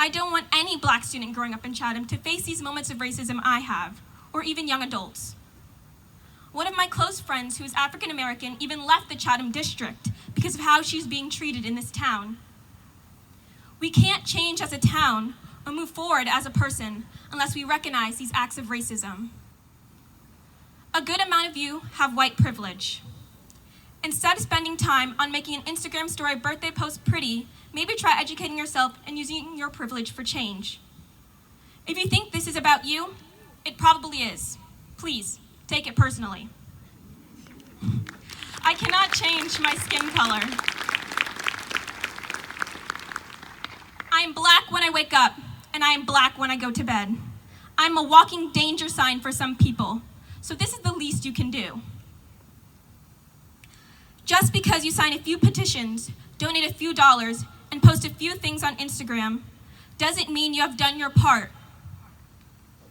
I don't want any Black student growing up in Chatham to face these moments of racism I have, or even young adults. One of my close friends who is African American even left the Chatham district because of how she's being treated in this town. We can't change as a town or move forward as a person unless we recognize these acts of racism. A good amount of you have white privilege. Instead of spending time on making an Instagram story birthday post pretty, maybe try educating yourself and using your privilege for change. If you think this is about you, it probably is. Please, take it personally. I cannot change my skin color. I am Black when I wake up, and I am Black when I go to bed. I'm a walking danger sign for some people, so this is the least you can do. Just because you sign a few petitions, donate a few dollars, and post a few things on Instagram doesn't mean you have done your part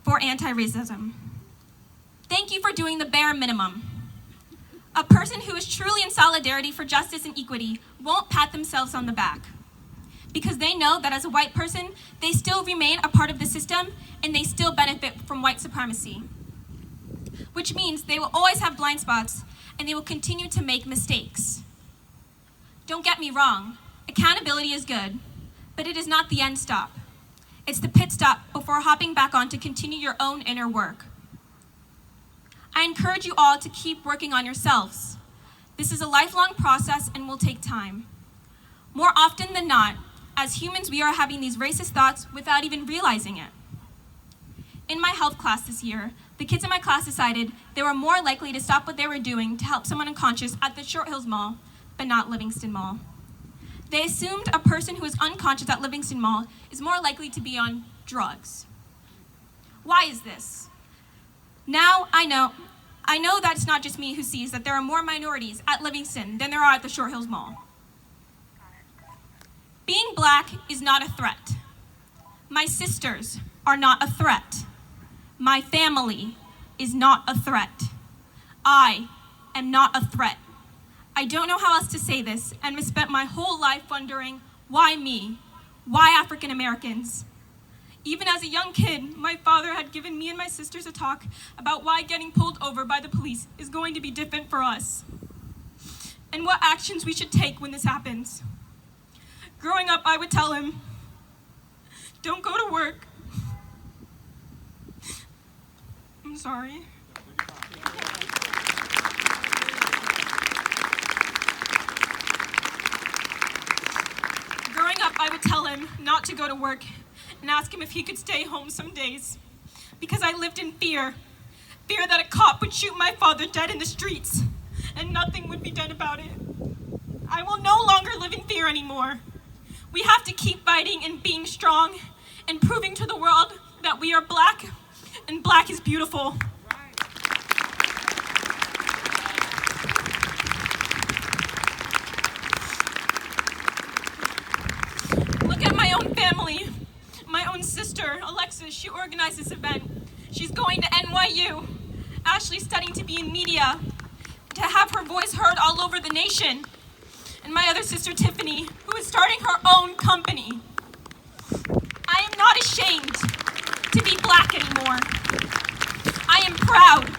for anti-racism. Thank you for doing the bare minimum. A person who is truly in solidarity for justice and equity won't pat themselves on the back because they know that as a white person, they still remain a part of the system and they still benefit from white supremacy, which means they will always have blind spots and they will continue to make mistakes. Don't get me wrong, accountability is good, but it is not the end stop. It's the pit stop before hopping back on to continue your own inner work. I encourage you all to keep working on yourselves. This is a lifelong process and will take time. More often than not, as humans, we are having these racist thoughts without even realizing it. In my health class this year, the kids in my class decided they were more likely to stop what they were doing to help someone unconscious at the Short Hills Mall, but not Livingston Mall. They assumed a person who is unconscious at Livingston Mall is more likely to be on drugs. Why is this? Now I know that it's not just me who sees that there are more minorities at Livingston than there are at the Short Hills Mall. Being Black is not a threat. My sisters are not a threat. My family is not a threat. I am not a threat. I don't know how else to say this and have spent my whole life wondering, why me? Why African Americans? Even as a young kid, my father had given me and my sisters a talk about why getting pulled over by the police is going to be different for us, and what actions we should take when this happens. Growing up, I would tell him, don't go to work. I'm sorry. Growing up, I would tell him not to go to work and ask him if he could stay home some days, because I lived in fear that a cop would shoot my father dead in the streets and nothing would be done about it. I will no longer live in fear anymore. We have to keep fighting and being strong and proving to the world that we are Black and Black is beautiful. Look at my own family. My own sister, Alexis, she organized this event. She's going to NYU. Ashley's studying to be in media, to have her voice heard all over the nation. And my other sister, Tiffany, who is starting her own company. I am not ashamed to be Black anymore. I am proud